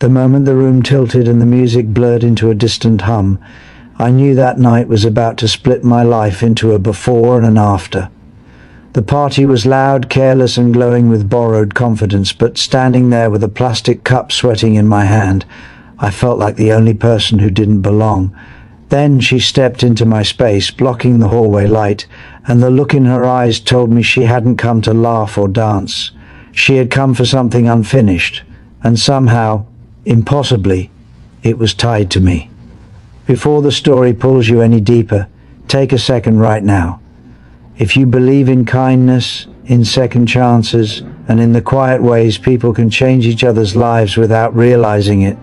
The moment the room tilted and the music blurred into a distant hum, I knew that night was about to split my life into a before and an after. The party was loud, careless, and glowing with borrowed confidence, but standing there with a plastic cup sweating in my hand, I felt like the only person who didn't belong. Then she stepped into my space, blocking the hallway light, and the look in her eyes told me she hadn't come to laugh or dance. She had come for something unfinished, and somehow, impossibly, it was tied to me. Before the story pulls you any deeper, take a second right now. If you believe in kindness, in second chances, and in the quiet ways people can change each other's lives without realizing it,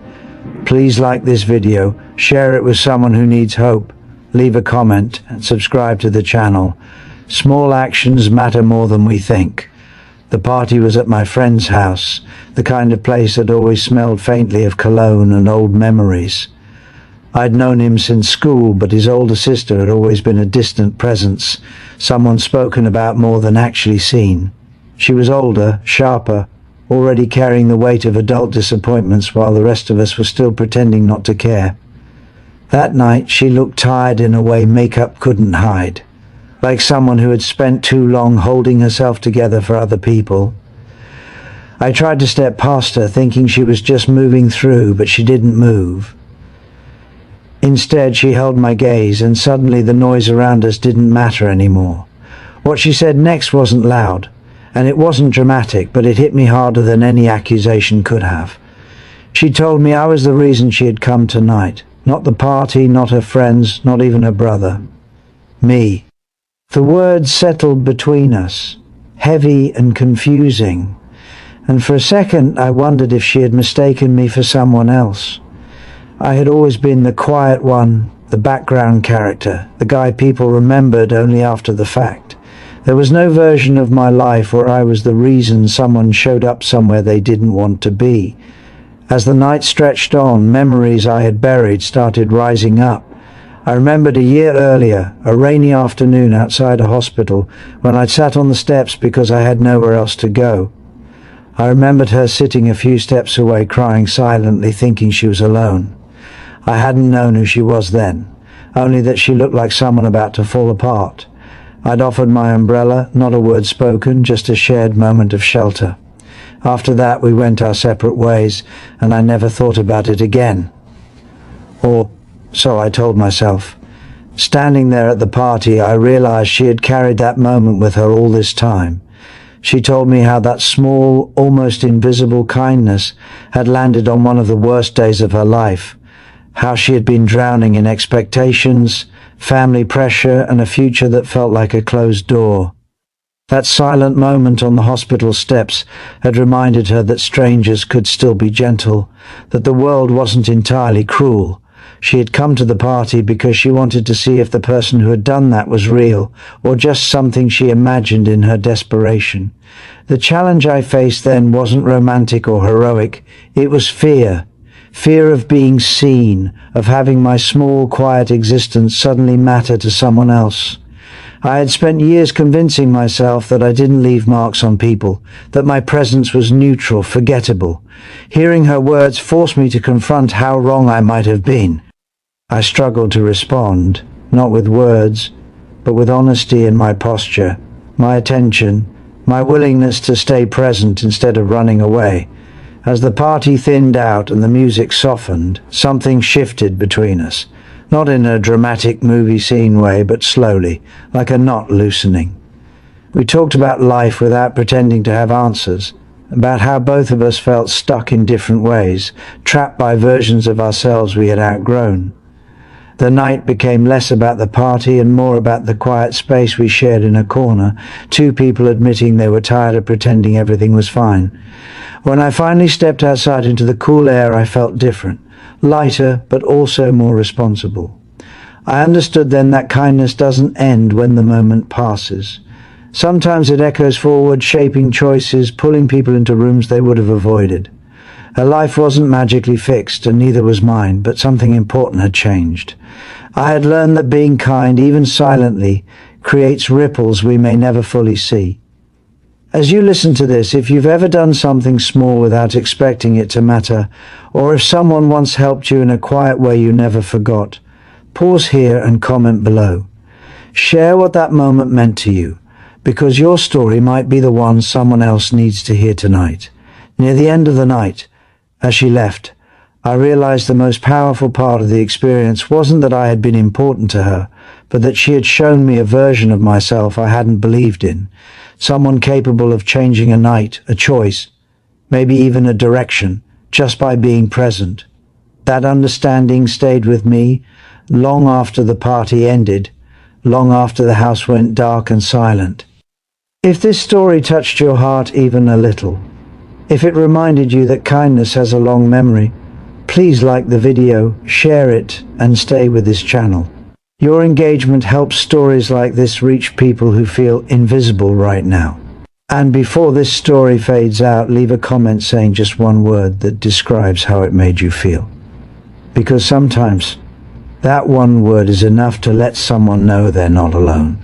please like this video, share it with someone who needs hope, leave a comment, and subscribe to the channel. Small actions matter more than we think. The party was at my friend's house, the kind of place that always smelled faintly of cologne and old memories. I'd known him since school, but his older sister had always been a distant presence, someone spoken about more than actually seen. She was older, sharper, already carrying the weight of adult disappointments while the rest of us were still pretending not to care. That night she looked tired in a way makeup couldn't hide, like someone who had spent too long holding herself together for other people. I tried to step past her, thinking she was just moving through, but she didn't move. Instead, she held my gaze, and suddenly the noise around us didn't matter anymore. What she said next wasn't loud, and it wasn't dramatic, but it hit me harder than any accusation could have. She told me I was the reason she had come tonight. Not the party, not her friends, not even her brother. Me. The words settled between us, heavy and confusing, and for a second I wondered if she had mistaken me for someone else. I had always been the quiet one, the background character, the guy people remembered only after the fact. There was no version of my life where I was the reason someone showed up somewhere they didn't want to be. As the night stretched on, memories I had buried started rising up. I remembered a year earlier, a rainy afternoon outside a hospital, when I'd sat on the steps because I had nowhere else to go. I remembered her sitting a few steps away, crying silently, thinking she was alone. I hadn't known who she was then, only that she looked like someone about to fall apart. I'd offered my umbrella, not a word spoken, just a shared moment of shelter. After that, we went our separate ways, and I never thought about it again. Or so I told myself. Standing there at the party, I realized she had carried that moment with her all this time. She told me how that small, almost invisible kindness had landed on one of the worst days of her life. How she had been drowning in expectations, family pressure, and a future that felt like a closed door. That silent moment on the hospital steps had reminded her that strangers could still be gentle, that the world wasn't entirely cruel. She had come to the party because she wanted to see if the person who had done that was real, or just something she imagined in her desperation. The challenge I faced then wasn't romantic or heroic. It was fear. Fear of being seen, of having my small, quiet existence suddenly matter to someone else. I had spent years convincing myself that I didn't leave marks on people, that my presence was neutral, forgettable. Hearing her words forced me to confront how wrong I might have been. I struggled to respond, not with words, but with honesty in my posture, my attention, my willingness to stay present instead of running away. As the party thinned out and the music softened, something shifted between us. Not in a dramatic movie scene way, but slowly, like a knot loosening. We talked about life without pretending to have answers, about how both of us felt stuck in different ways, trapped by versions of ourselves we had outgrown. The night became less about the party and more about the quiet space we shared in a corner, two people admitting they were tired of pretending everything was fine. When I finally stepped outside into the cool air, I felt different, lighter, but also more responsible. I understood then that kindness doesn't end when the moment passes. Sometimes it echoes forward, shaping choices, pulling people into rooms they would have avoided. Her life wasn't magically fixed, and neither was mine, but something important had changed. I had learned that being kind, even silently, creates ripples we may never fully see. As you listen to this, if you've ever done something small without expecting it to matter, or if someone once helped you in a quiet way you never forgot, pause here and comment below. Share what that moment meant to you, because your story might be the one someone else needs to hear tonight. Near the end of the night, as she left, I realized the most powerful part of the experience wasn't that I had been important to her, but that she had shown me a version of myself I hadn't believed in. Someone capable of changing a night, a choice, maybe even a direction, just by being present. That understanding stayed with me long after the party ended, long after the house went dark and silent. If this story touched your heart even a little, if it reminded you that kindness has a long memory, please like the video, share it, and stay with this channel. Your engagement helps stories like this reach people who feel invisible right now. And before this story fades out, leave a comment saying just one word that describes how it made you feel. Because sometimes that one word is enough to let someone know they're not alone.